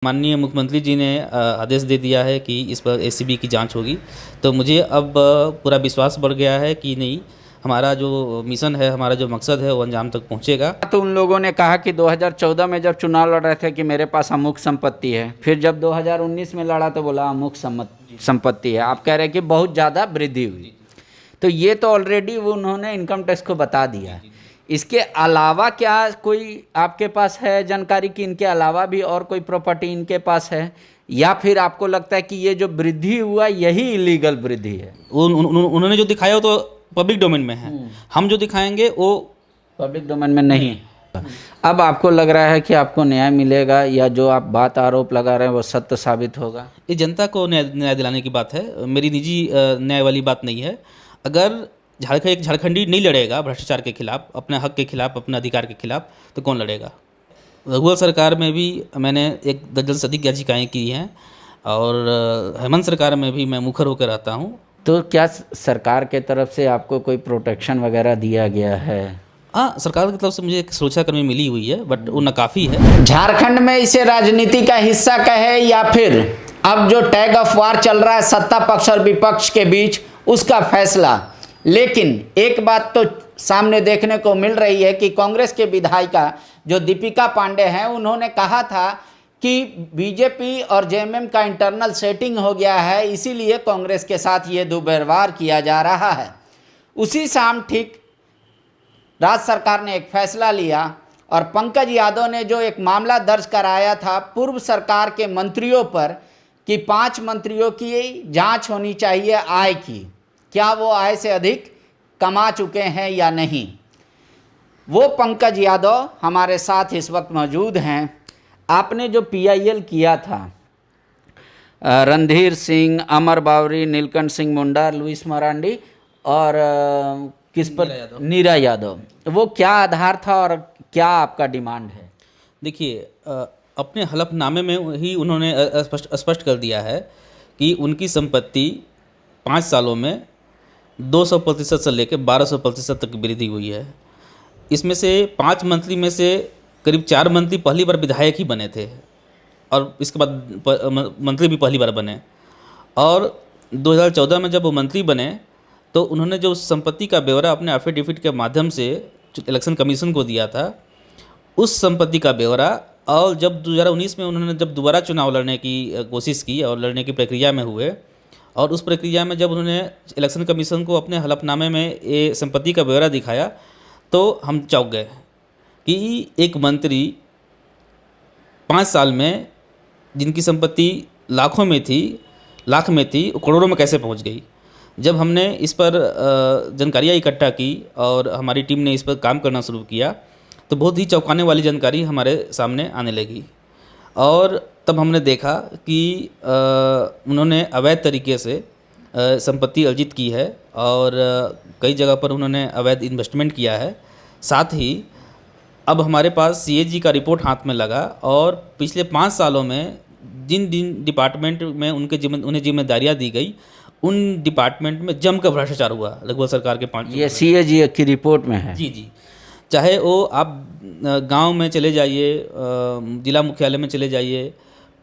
माननीय मुख्यमंत्री जी ने आदेश दे दिया है कि इस पर एसीबी की जांच होगी। तो मुझे अब पूरा विश्वास बढ़ गया है कि नहीं, हमारा जो मिशन है, हमारा जो मकसद है वो अंजाम तक पहुंचेगा। तो उन लोगों ने कहा कि 2014 में जब चुनाव लड़ रहे थे कि मेरे पास अमुक संपत्ति है, फिर जब 2019 में लड़ा तो बोला अमुक संपत्ति है। आप कह रहे हैं कि बहुत ज़्यादा वृद्धि हुई, तो ये तो ऑलरेडी वो उन्होंने इनकम टैक्स को बता दिया है। इसके अलावा क्या कोई आपके पास है जानकारी कि इनके अलावा भी और कोई प्रॉपर्टी इनके पास है, या फिर आपको लगता है कि ये जो वृद्धि हुआ यही इलीगल वृद्धि है? उन्होंने जो दिखाया वो तो पब्लिक डोमेन में है, हम जो दिखाएंगे वो पब्लिक डोमेन में नहीं। अब आपको लग रहा है कि आपको न्याय मिलेगा, या जो आप बात आरोप लगा रहे हैं वो सत्य साबित होगा? ये जनता को न्याय दिलाने की बात है, मेरी निजी न्याय वाली बात नहीं है। अगर एक झारखंडी नहीं लड़ेगा भ्रष्टाचार के खिलाफ, अपने हक के खिलाफ, अपने अधिकार के खिलाफ, तो कौन लड़ेगा? रघुवर सरकार में भी मैंने 1 दर्जन से अधिक याचिकाएँ की हैं, और हेमंत सरकार में भी मैं मुखर होकर रहता हूँ। तो क्या सरकार के तरफ से आपको कोई प्रोटेक्शन वगैरह दिया गया है? हाँ, सरकार की तरफ से मुझे एक सुरक्षाकर्मी मिली हुई है, बट वो नाकाफ़ी है। झारखंड में इसे राजनीति का हिस्सा कहे, या फिर अब जो टैग ऑफ वार चल रहा है सत्ता पक्ष और विपक्ष के बीच, उसका फैसला। लेकिन एक बात तो सामने देखने को मिल रही है कि कांग्रेस के विधायिका जो दीपिका पांडे हैं, उन्होंने कहा था कि बीजेपी और जेएमएम का इंटरनल सेटिंग हो गया है, इसीलिए कांग्रेस के साथ ये दुर्व्यवहार किया जा रहा है। उसी शाम ठीक राज्य सरकार ने एक फैसला लिया, और पंकज यादव ने जो एक मामला दर्ज कराया था पूर्व सरकार के मंत्रियों पर कि 5 मंत्रियों की जांच होनी चाहिए आय की, क्या वो आय से अधिक कमा चुके हैं या नहीं। वो पंकज यादव हमारे साथ इस वक्त मौजूद हैं। आपने जो पीआईएल किया था, रणधीर सिंह, अमर बावरी, नीलकंठ सिंह मुंडा, लुइस मरांडी और किस पर, नीरा यादव, वो क्या आधार था और क्या आपका डिमांड है? देखिए, अपने हलफनामे में ही उन्होंने स्पष्ट कर दिया है कि उनकी संपत्ति 5 सालों में 200% से लेकर 1200% तक वृद्धि हुई है। इसमें से 5 मंत्री में से करीब 4 मंत्री पहली बार विधायक ही बने थे, और इसके बाद मंत्री भी पहली बार बने। और 2014 में जब वो मंत्री बने तो उन्होंने जो संपत्ति का ब्यौरा अपने एफिडेविट के माध्यम से इलेक्शन कमीशन को दिया था, उस संपत्ति का ब्यौरा, और जब 2019 में उन्होंने जब दोबारा चुनाव लड़ने की कोशिश की और लड़ने की प्रक्रिया में हुए, और उस प्रक्रिया में जब उन्होंने इलेक्शन कमीशन को अपने हलफनामे में ये संपत्ति का ब्यौरा दिखाया, तो हम चौंक गए कि एक मंत्री 5 साल में जिनकी संपत्ति लाख में थी, करोड़ों में कैसे पहुंच गई। जब हमने इस पर जानकारियाँ इकट्ठा की और हमारी टीम ने इस पर काम करना शुरू किया, तो बहुत ही चौंकाने वाली जानकारी हमारे सामने आने लगी। और तब हमने देखा कि उन्होंने अवैध तरीके से संपत्ति अर्जित की है, और कई जगह पर उन्होंने अवैध इन्वेस्टमेंट किया है। साथ ही अब हमारे पास सीएजी का रिपोर्ट हाथ में लगा, और पिछले 5 सालों में जिन डिपार्टमेंट में उन्हें जिम्मेदारियां दी गई, उन डिपार्टमेंट में जमकर भ्रष्टाचार हुआ रघुवर सरकार के 5। ये सीएजी की रिपोर्ट में है। जी, चाहे वो आप गांव में चले जाइए, जिला मुख्यालय में चले जाइए।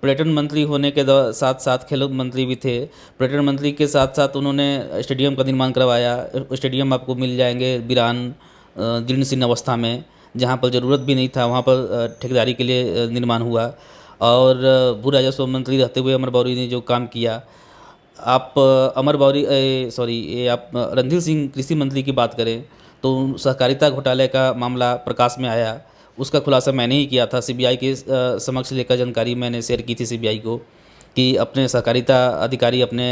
पर्यटन मंत्री होने के साथ साथ खेल मंत्री भी थे। पर्यटन मंत्री के साथ साथ उन्होंने स्टेडियम का निर्माण करवाया। स्टेडियम आपको मिल जाएंगे वीरान, जीर्ण शीर्ण अवस्था में, जहाँ पर ज़रूरत भी नहीं था वहाँ पर ठेकेदारी के लिए निर्माण हुआ। और भू राजस्व मंत्री रहते हुए अमर बावरी ने जो काम किया, आप आप रणधीर सिंह कृषि मंत्री की बात करें तो सहकारिता घोटाले का मामला प्रकाश में आया, उसका खुलासा मैंने ही किया था। सीबीआई के समक्ष लेकर जानकारी मैंने शेयर की थी सीबीआई को कि अपने सहकारिता अधिकारी अपने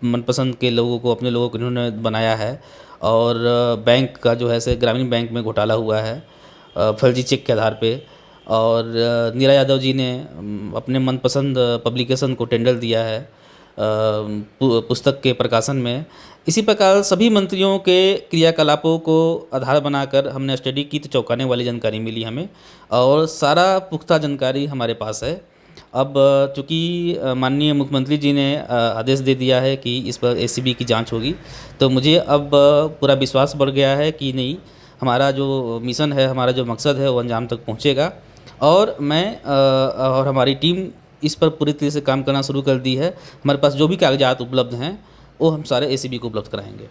मनपसंद के लोगों को, अपने लोगों को इन्होंने बनाया है, और बैंक का जो है से ग्रामीण बैंक में घोटाला हुआ है फर्जी चेक के आधार पे। और नीरा यादव जी ने अपने मनपसंद पब्लिकेशन को टेंडर दिया है पुस्तक के प्रकाशन में। इसी प्रकार सभी मंत्रियों के क्रियाकलापों को आधार बनाकर हमने स्टडी की, तो चौंकाने वाली जानकारी मिली हमें, और सारा पुख्ता जानकारी हमारे पास है। अब चूँकि माननीय मुख्यमंत्री जी ने आदेश दे दिया है कि इस पर एसीबी की जांच होगी, तो मुझे अब पूरा विश्वास बढ़ गया है कि नहीं, हमारा जो मिशन है, हमारा जो मकसद है वो अंजाम तक पहुंचेगा। और मैं और हमारी टीम इस पर पूरी तरह से काम करना शुरू कर दी है। हमारे पास जो भी कागजात उपलब्ध हैं वो हम सारे एसीबी को उपलब्ध कराएंगे।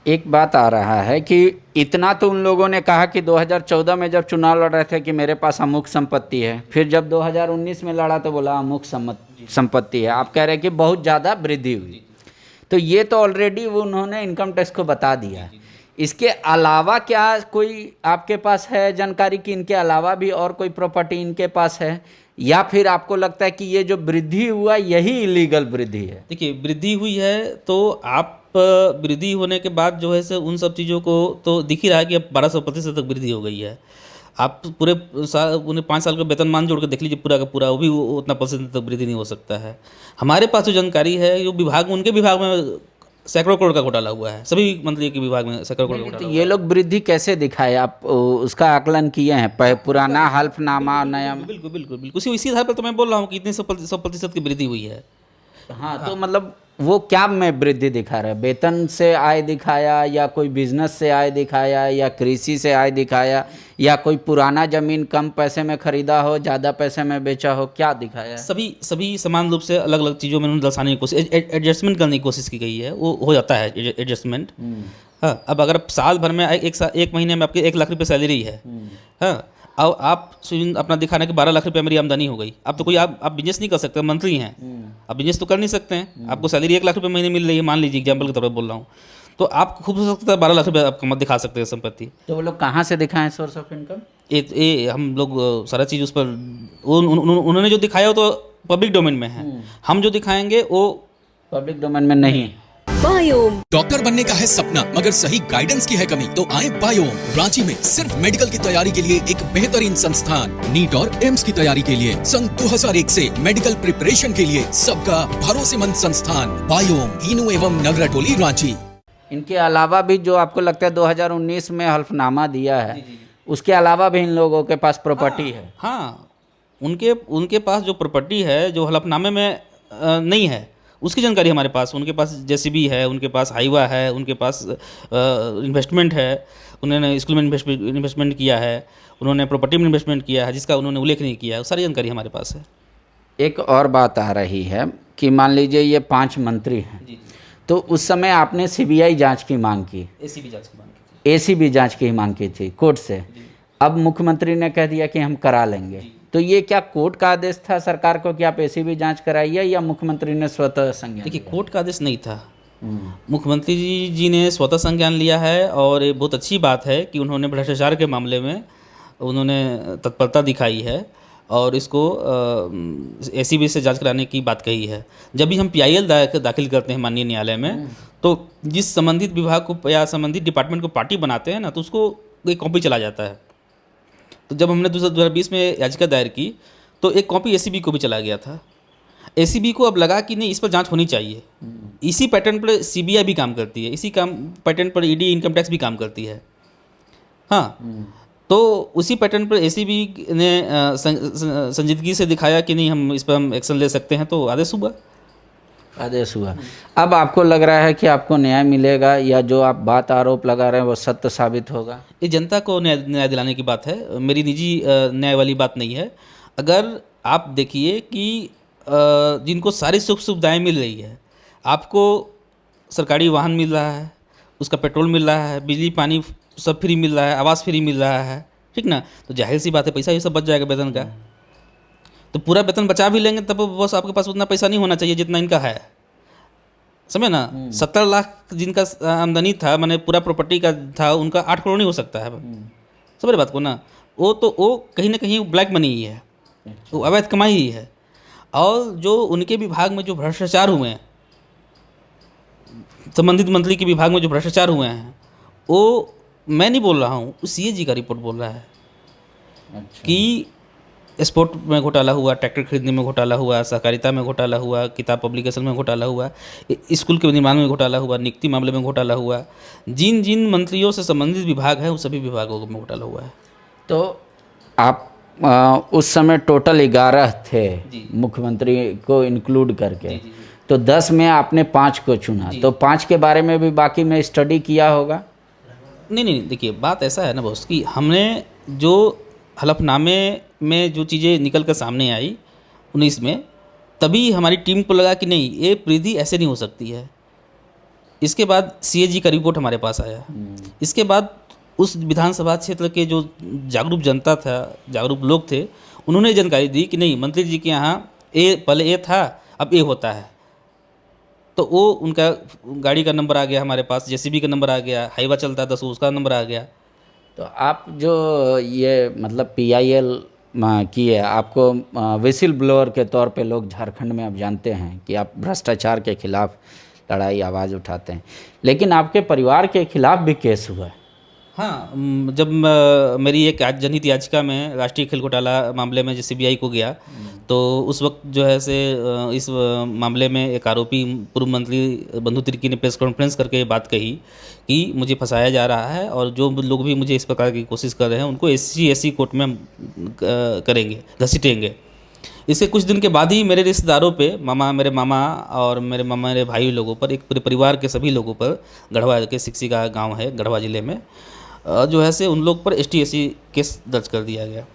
एक बात आ रहा है कि इतना तो उन लोगों ने कहा कि 2014 में जब चुनाव लड़ रहे थे कि मेरे पास अमुक संपत्ति है, फिर जब 2019 में लड़ा तो बोला अमुक संपत्ति है। आप कह रहे हैं कि बहुत ज़्यादा वृद्धि हुई, तो ये तो ऑलरेडी वो उन्होंने इनकम टैक्स को बता दिया। इसके अलावा क्या कोई आपके पास है जानकारी कि इनके अलावा भी और कोई प्रॉपर्टी इनके पास है, या फिर आपको लगता है कि ये जो वृद्धि हुआ यही इलीगल वृद्धि है? देखिए, वृद्धि हुई है तो आप वृद्धि होने के बाद जो है से उन सब चीज़ों को तो दिख ही रहा है कि अब 1200% तक वृद्धि हो गई है। आप पूरे 5 साल का वेतनमान जोड़ के देख लीजिए पूरा का पूरा, वो भी उतना % तक वृद्धि नहीं हो सकता है। हमारे पास जो जानकारी है, जो विभाग उनके विभाग में सैकड़ों करोड़ का घोटाला हुआ है, सभी मंत्री के विभाग में सैकड़ों करोड़ का घोटाला तो हुआ ये लोग वृद्धि कैसे दिखाए, आप उसका आकलन किए हैं? पुराना हल्फनामा, नया? है। बिल्कुल बिल्कुल बिल्कुल, इसी आधार पर तो मैं बोल रहा हूँ कि इतनी 100% की वृद्धि हुई है। हाँ, तो मतलब वो क्या में वृद्धि दिखा रहे हैं? वेतन से आय दिखाया, या कोई बिजनेस से आय दिखाया, या कृषि से आय दिखाया, या कोई पुराना जमीन कम पैसे में खरीदा हो ज़्यादा पैसे में बेचा हो, क्या दिखाया? सभी समान रूप से अलग अलग चीज़ों में उन्होंने दर्शाने की कोशिश, एडजस्टमेंट करने की कोशिश की गई है, वो हो जाता है एडजस्टमेंट। हाँ, अब अगर साल भर में एक महीने में आपके 1 लाख रुपये सैलरी है, हाँ, अब आप अपना दिखाना कि 12 लाख रुपये मेरी आमदनी हो गई, अब तो कोई आप बिजनेस नहीं कर सकते, मंत्री हैं, आप बिजनेस तो कर नहीं सकते हैं। आपको सैलरी 1 लाख रुपये महीने मिल रही है, मान लीजिए एग्जाम्पल के तौर पर बोल रहा हूँ, तो आप खूब हो सकता है 12 लाख रुपये आपको मत दिखा सकते हैं संपत्ति। तो वो लोग कहाँ से दिखाएं सोर्स ऑफ इनकम? ये हम लोग सारा चीज़ उस पर उन्होंने जो दिखाया वो तो पब्लिक डोमेन में है, हम जो दिखाएंगे वो पब्लिक डोमेन में नहीं। बायोम। डॉक्टर बनने का है सपना मगर सही गाइडेंस की है कमी, तो आए बायोम। रांची में सिर्फ मेडिकल की तैयारी के लिए एक बेहतरीन संस्थान, नीट और एम्स की तैयारी के लिए सन 2001 से मेडिकल प्रिपरेशन के लिए सबका भरोसेमंद संस्थान बायोम, इनू एवं नगरा टोली, रांची। इनके अलावा भी जो आपको लगता है 2019 में हल्फनामा दिया है, उसके अलावा भी इन लोगों के पास प्रॉपर्टी है? हाँ, उनके पास जो प्रॉपर्टी है जो हलफनामे में नहीं है, उसकी जानकारी हमारे पास। उनके पास जेसीबी है, उनके पास हाईवा है, उनके पास इन्वेस्टमेंट है, उन्होंने स्कूल में इन्वेस्टमेंट किया है, उन्होंने प्रॉपर्टी में इन्वेस्टमेंट किया है जिसका उन्होंने उल्लेख नहीं किया है, सारी जानकारी हमारे पास है। एक और बात आ रही है कि मान लीजिए ये 5 मंत्री हैं, तो उस समय आपने सीबीआई जांच की मांग की, एसीबी जांच की मांग की थी, एसीबी जांच की मांग की थी कोर्ट से। अब मुख्यमंत्री ने कह दिया कि हम करा लेंगे, तो ये क्या कोर्ट का आदेश था सरकार को कि आप एसीबी जांच कराइए, या मुख्यमंत्री ने स्वतः संज्ञान? देखिए, कोर्ट का आदेश नहीं था, मुख्यमंत्री जी ने स्वतः संज्ञान लिया है, और ये बहुत अच्छी बात है कि उन्होंने भ्रष्टाचार के मामले में उन्होंने तत्परता दिखाई है और इसको एसीबी से जांच कराने की बात कही है। जब भी हम पीआईएल दाखिल करते हैं माननीय न्यायालय में, तो जिस संबंधित विभाग को या संबंधित डिपार्टमेंट को पार्टी बनाते हैं ना, तो उसको एक कॉपी चला जाता है। तो जब हमने 2020 में याचिका दायर की तो एक कॉपी एसीबी को भी चला गया था। एसीबी को अब लगा कि नहीं, इस पर जांच होनी चाहिए। इसी पैटर्न पर सीबीआई भी काम करती है, इसी पैटर्न पर ईडी इनकम टैक्स भी काम करती है। हाँ, तो उसी पैटर्न पर एसीबी ने संजीदगी से दिखाया कि नहीं, हम इस पर हम एक्शन ले सकते हैं, तो आदेश हुआ। अब आपको लग रहा है कि आपको न्याय मिलेगा, या जो आप बात आरोप लगा रहे हैं वो सत्य साबित होगा? ये जनता को न्याय दिलाने की बात है, मेरी निजी न्याय वाली बात नहीं है। अगर आप देखिए कि जिनको सारी सुख सुविधाएं मिल रही है, आपको सरकारी वाहन मिल रहा है, उसका पेट्रोल मिल रहा है, बिजली पानी सब फ्री मिल रहा है, आवास फ्री मिल रहा है, ठीक ना, तो जाहिर सी बात है पैसा ये सब बच जाएगा वेतन का। तो पूरा वेतन बचा भी लेंगे तब बस आपके पास उतना पैसा नहीं होना चाहिए जितना इनका है, समझे ना। 70 लाख जिनका आमदनी था, मैंने पूरा प्रॉपर्टी का था, उनका 8 करोड़ नहीं हो सकता है, समझ बात को ना। वो कहीं ना कहीं ब्लैक मनी ही है, वो अवैध कमाई ही है। और जो उनके विभाग में जो भ्रष्टाचार हुए हैं, संबंधित मंत्री के विभाग में जो भ्रष्टाचार हुए हैं, वो मैं नहीं बोल रहा हूँ, सीएजी का रिपोर्ट बोल रहा है। अच्छा। कि स्पोर्ट में घोटाला हुआ, ट्रैक्टर खरीदने में घोटाला हुआ, सहकारिता में घोटाला हुआ, किताब पब्लिकेशन में घोटाला हुआ, स्कूल के निर्माण में घोटाला हुआ, नियुक्ति मामले में घोटाला हुआ, जिन जिन मंत्रियों से संबंधित विभाग है उन सभी विभागों में घोटाला हुआ है। तो आप उस समय टोटल 11 थे मुख्यमंत्री को इंक्लूड करके, तो 10 में आपने 5 को चुना, तो 5 के बारे में भी बाकी में स्टडी किया होगा? नहीं, देखिए बात ऐसा है ना बॉस कि हमने जो हलफनामे में जो चीज़ें निकल कर सामने आई 19 में, तभी हमारी टीम को लगा कि नहीं, ये परिधि ऐसे नहीं हो सकती है। इसके बाद सीएजी का रिपोर्ट हमारे पास आया। इसके बाद उस विधानसभा क्षेत्र के जो जागरूक जनता था, जागरूक लोग थे, उन्होंने जानकारी दी कि नहीं, मंत्री जी के यहाँ ए पहले ए था, अब ए होता है। तो वो उनका गाड़ी का नंबर आ गया हमारे पास, जेसीबी का नंबर आ गया, हाईवा चलता था तो उसका नंबर आ गया। तो आप जो ये मतलब पीआईएल की है, आपको विसिल ब्लोअर के तौर पे लोग झारखंड में अब जानते हैं कि आप भ्रष्टाचार के खिलाफ लड़ाई आवाज़ उठाते हैं, लेकिन आपके परिवार के खिलाफ भी केस हुआ है। हाँ, जब मेरी एक जनहित याचिका में राष्ट्रीय खेल घोटाला मामले में जो सीबीआई को गया, तो उस वक्त जो है से इस मामले में एक आरोपी पूर्व मंत्री बंधु तिर्की ने प्रेस कॉन्फ्रेंस करके ये बात कही कि मुझे फंसाया जा रहा है और जो लोग भी मुझे इस प्रकार की कोशिश कर रहे हैं उनको SC/SC कोर्ट में करेंगे, घसीटेंगे। इसके कुछ दिन के बाद ही मेरे रिश्तेदारों पे, मेरे मामा और मेरे भाई लोगों पर, एक पूरे परिवार के सभी लोगों पर, गढ़वा के सिक्सी का गाँव है गढ़वा ज़िले में, जो है से उन लोग पर ST/SC केस दर्ज कर दिया गया।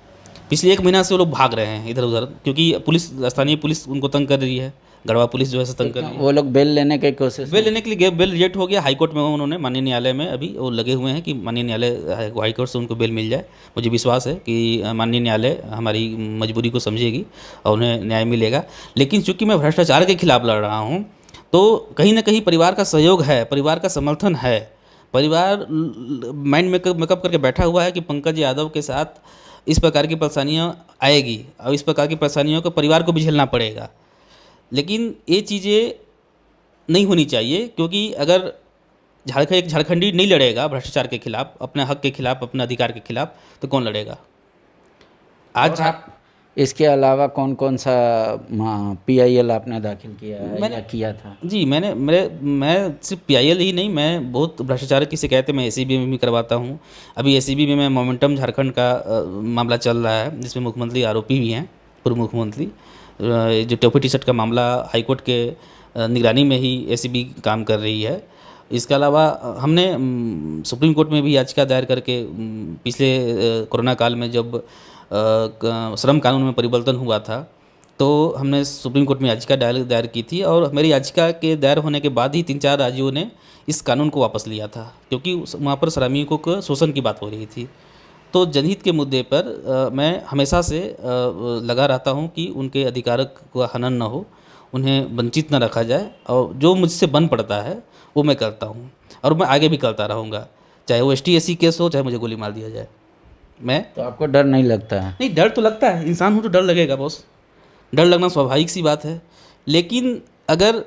पिछले 1 महीना से वो लोग भाग रहे हैं इधर उधर, क्योंकि पुलिस, स्थानीय पुलिस उनको तंग कर रही है, गढ़वा पुलिस जो है तंग कर रही है। वो लोग बेल लेने की कोशिश, बेल लेने के लिए गए, बेल रिजेक्ट हो गया। हाईकोर्ट में उन्होंने, माननीय न्यायालय में अभी वो लगे हुए हैं कि माननीय न्यायालय, हाईकोर्ट से उनको बेल मिल जाए। मुझे विश्वास है कि माननीय न्यायालय हमारी मजबूरी को समझेगी और उन्हें न्याय मिलेगा। लेकिन चूँकि मैं भ्रष्टाचार के खिलाफ लड़ रहा हूँ, तो कहीं ना कहीं परिवार का सहयोग है, परिवार का समर्थन है। परिवार माइंड मेकअप करके बैठा हुआ है कि पंकज यादव के साथ इस प्रकार की परेशानियाँ आएगी और इस प्रकार की परेशानियों को परिवार को भी झेलना पड़ेगा। लेकिन ये चीज़ें नहीं होनी चाहिए, क्योंकि अगर एक झारखंडी नहीं लड़ेगा भ्रष्टाचार के खिलाफ, अपने हक के खिलाफ, अपने अधिकार के खिलाफ, तो कौन लड़ेगा? आज आप इसके अलावा कौन कौन सा पीआईएल आपने दाखिल किया है या किया था? जी, मैं सिर्फ पीआईएल ही नहीं, मैं बहुत भ्रष्टाचार की शिकायतें मैं एसीबी में भी करवाता हूँ। अभी एसीबी में मैं मोमेंटम झारखंड का मामला चल रहा है, जिसमें मुख्यमंत्री आरोपी भी हैं, पूर्व मुख्यमंत्री। जो टोपी टी शर्ट का मामला हाईकोर्ट के निगरानी में ही एसीबी काम कर रही है। इसके अलावा हमने सुप्रीम कोर्ट में भी याचिका दायर करके, पिछले कोरोना काल में जब श्रम कानून में परिवर्तन हुआ था, तो हमने सुप्रीम कोर्ट में याचिका दायर की थी और मेरी याचिका के दायर होने के बाद ही 3-4 राज्यों ने इस कानून को वापस लिया था, क्योंकि वहाँ पर श्रमिकों को शोषण की बात हो रही थी। तो जनहित के मुद्दे पर मैं हमेशा से लगा रहता हूँ कि उनके अधिकार का हनन न हो, उन्हें वंचित न रखा जाए, और जो मुझसे बन पड़ता है वो मैं करता हूँ और मैं आगे भी करता रहूँगा, चाहे वो ST/SC केस हो, चाहे मुझे गोली मार दिया जाए। मैं तो आपको डर नहीं लगता है? नहीं, डर तो लगता है, इंसान हूँ तो डर लगेगा बॉस, डर लगना स्वाभाविक सी बात है। लेकिन अगर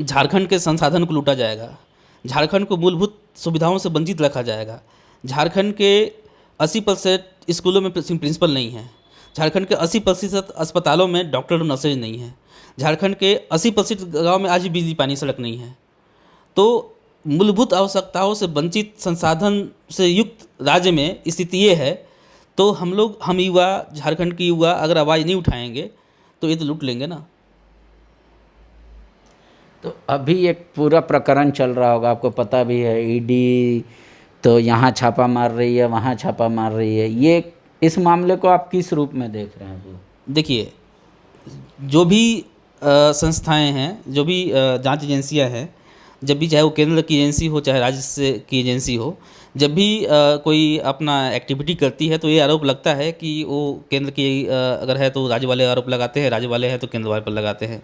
झारखंड के संसाधन को लूटा जाएगा, झारखंड को मूलभूत सुविधाओं से वंचित रखा जाएगा, झारखंड के 80% स्कूलों में प्रिंसिपल नहीं है, झारखंड के 80% अस्पतालों में डॉक्टर और नर्सेज नहीं है, झारखंड के 80% गाँव में आज भी बिजली पानी सड़क नहीं है। तो मूलभूत आवश्यकताओं से वंचित, संसाधन से युक्त राज्य में स्थिति ये है, तो हम युवा, झारखंड के युवा अगर आवाज़ नहीं उठाएंगे तो ये तो लूट लेंगे ना। तो अभी एक पूरा प्रकरण चल रहा होगा, आपको पता भी है, ईडी तो यहाँ छापा मार रही है, वहाँ छापा मार रही है। ये इस मामले को आप किस रूप में देख रहे हैं? देखिए, जो भी संस्थाएं हैं, जो भी जांच एजेंसियां हैं, जब भी, चाहे वो केंद्र की एजेंसी हो चाहे राज्य की एजेंसी हो, जब भी कोई अपना एक्टिविटी करती है तो ये आरोप लगता है कि वो केंद्र की अगर है तो राज्य वाले आरोप लगाते हैं, राज्य वाले हैं तो केंद्र वाले पर लगाते हैं।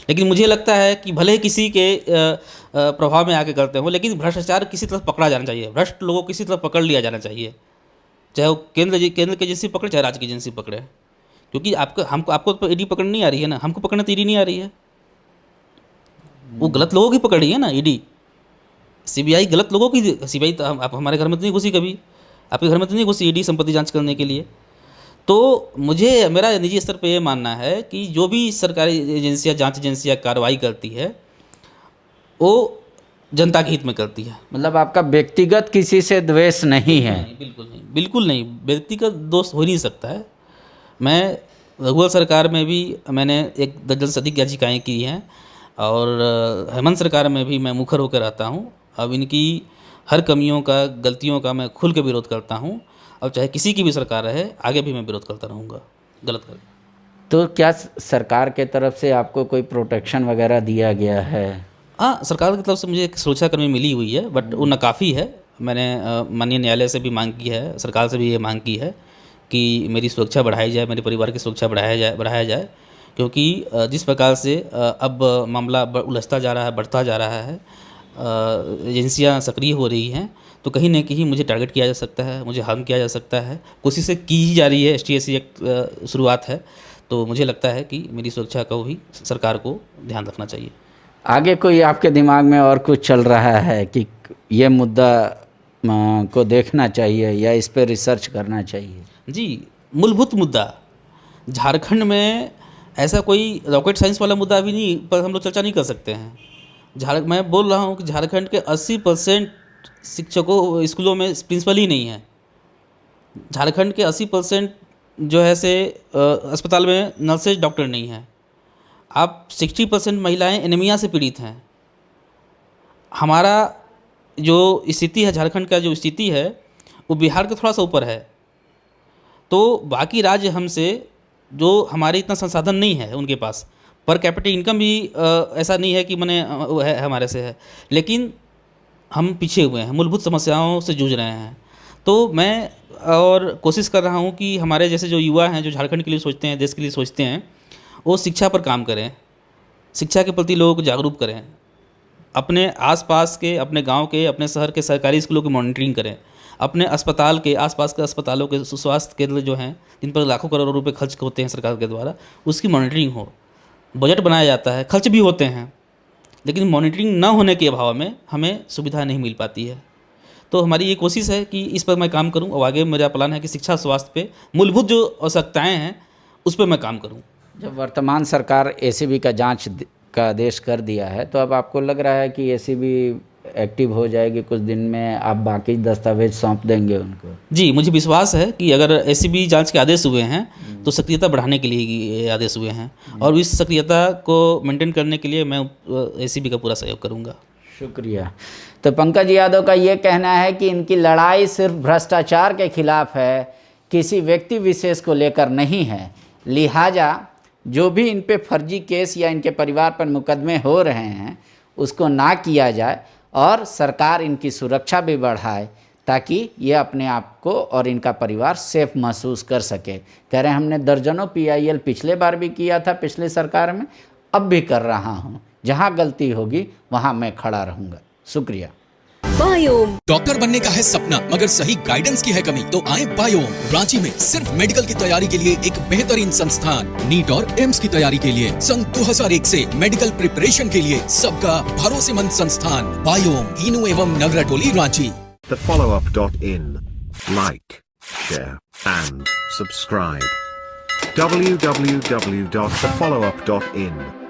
लेकिन मुझे लगता है कि भले ही किसी के प्रभाव में आके करते हो, लेकिन भ्रष्टाचार किसी तरफ पकड़ा जाना चाहिए, भ्रष्ट लोगों को किसी तरफ पकड़ लिया जाना चाहिए, चाहे वो केंद्र की एजेंसी पकड़े चाहे राज्य की एजेंसी पकड़े। क्योंकि आपको तो ईडी पकड़नी नहीं आ रही है ना, हमको पकड़ने तो ईडी नहीं आ रही है, वो गलत लोगों की पकड़ रही है ना ईडी। सीबीआई गलत लोगों की, सीबीआई तो आप हमारे घर में तो नहीं घुसी, कभी आपके घर में तो नहीं घुसी ईडी संपत्ति जांच करने के लिए। तो मेरा निजी स्तर पे ये मानना है कि जो भी सरकारी एजेंसियां, जांच एजेंसियां कार्रवाई करती है वो जनता के हित में करती है। मतलब आपका व्यक्तिगत किसी से द्वेष नहीं है? नहीं, बिल्कुल नहीं, बिल्कुल नहीं, व्यक्तिगत दोष हो नहीं सकता है। मैं रघुवर सरकार में भी मैंने 1 दर्जन से अधिक याचिकाएँ की हैं और हेमंत सरकार में भी मैं मुखर होकर रहता हूँ। अब इनकी हर कमियों का, गलतियों का मैं खुल के विरोध करता हूँ, और चाहे किसी की भी सरकार रहे, आगे भी मैं विरोध करता रहूँगा गलत करके। तो क्या सरकार के तरफ से आपको कोई प्रोटेक्शन वगैरह दिया गया है? हाँ, सरकार की तरफ से मुझे एक सुरक्षाकर्मी मिली हुई है, बट वो नाकाफ़ी है। मैंने माननीय न्यायालय से भी मांग की है, सरकार से भी ये मांग की है कि मेरी सुरक्षा बढ़ाई जाए, मेरे परिवार की सुरक्षा बढ़ाया जाए, क्योंकि जिस प्रकार से अब मामला उलझता जा रहा है, बढ़ता जा रहा है, एजेंसियाँ सक्रिय हो रही हैं, तो कहीं न कहीं मुझे टारगेट किया जा सकता है, मुझे हार्म किया जा सकता है। कोशिशें की ही जा रही है, ST/SC एक्ट शुरुआत है, तो मुझे लगता है कि मेरी सुरक्षा को भी सरकार को ध्यान रखना चाहिए। आगे कोई आपके दिमाग में और कुछ चल रहा है कि ये मुद्दा को देखना चाहिए या इस पे रिसर्च करना चाहिए? जी, मूलभूत मुद्दा झारखंड में ऐसा कोई रॉकेट साइंस वाला मुद्दा अभी नहीं पर हम लोग चर्चा नहीं कर सकते हैं। मैं बोल रहा हूँ कि झारखंड के 80% शिक्षकों स्कूलों में प्रिंसिपल ही नहीं है। झारखंड के 80% जो है से अस्पताल में नर्सेज डॉक्टर नहीं है। आप 60% महिलाएं एनीमिया से पीड़ित हैं। हमारा जो स्थिति है, झारखंड का जो स्थिति है वो बिहार के थोड़ा सा ऊपर है। तो बाकी राज्य हमसे जो हमारे इतना संसाधन नहीं है उनके पास, पर कैपिटल इनकम भी ऐसा नहीं है कि मने है हमारे से है, लेकिन हम पीछे हुए हैं, मूलभूत समस्याओं से जूझ रहे हैं। तो मैं और कोशिश कर रहा हूँ कि हमारे जैसे जो युवा हैं, जो झारखंड के लिए सोचते हैं, देश के लिए सोचते हैं, वो शिक्षा पर काम करें, शिक्षा के प्रति लोगों को जागरूक करें, अपने आसपास के, अपने गांव के, अपने शहर के सरकारी स्कूलों की मॉनिटरिंग करें, अपने अस्पताल के आसपास के अस्पतालों के स्वास्थ्य केंद्र जो हैं जिन पर लाखों करोड़ों रुपए खर्च होते हैं सरकार के द्वारा, उसकी मॉनिटरिंग हो। बजट बनाया जाता है, खर्च भी होते हैं, लेकिन मॉनिटरिंग न होने के अभाव में हमें सुविधा नहीं मिल पाती है। तो हमारी ये कोशिश है कि इस पर मैं काम करूं और आगे मेरा प्लान है कि शिक्षा स्वास्थ्य पे मूलभूत जो आवश्यकताएँ हैं उस पर मैं काम करूं। जब वर्तमान सरकार ACB का जांच का आदेश कर दिया है, तो अब आपको लग रहा है कि ACB एक्टिव हो जाएगी कुछ दिन में, आप बाकी दस्तावेज सौंप देंगे उनको? जी, मुझे विश्वास है कि अगर ACB जांच के आदेश हुए हैं तो सक्रियता बढ़ाने के लिए ये आदेश हुए हैं, और इस सक्रियता को मेंटेन करने के लिए मैं ACB का पूरा सहयोग करूंगा। शुक्रिया। तो पंकज यादव का ये कहना है कि इनकी लड़ाई सिर्फ भ्रष्टाचार के खिलाफ है, किसी व्यक्ति विशेष को लेकर नहीं है। लिहाजा जो भी इन पे फर्जी केस या इनके परिवार पर मुकदमे हो रहे हैं उसको ना किया जाए और सरकार इनकी सुरक्षा भी बढ़ाए, ताकि ये अपने आप को और इनका परिवार सेफ महसूस कर सके। कह रहे हैं हमने दर्जनों PIL पिछले बार भी किया था, पिछली सरकार में, अब भी कर रहा हूँ। जहाँ गलती होगी वहाँ मैं खड़ा रहूँगा। शुक्रिया। बायोम। डॉक्टर बनने का है सपना मगर सही गाइडेंस की है कमी, तो आए बायोम। रांची में सिर्फ मेडिकल की तैयारी के लिए एक बेहतरीन संस्थान, नीट और एम्स की तैयारी के लिए सन 2001 से मेडिकल प्रिपरेशन के लिए सबका भरोसेमंद संस्थान बायोम, इनू एवं नगरटोली, Ranchi. thefollowup.in. Like, share and subscribe. www.thefollowup.in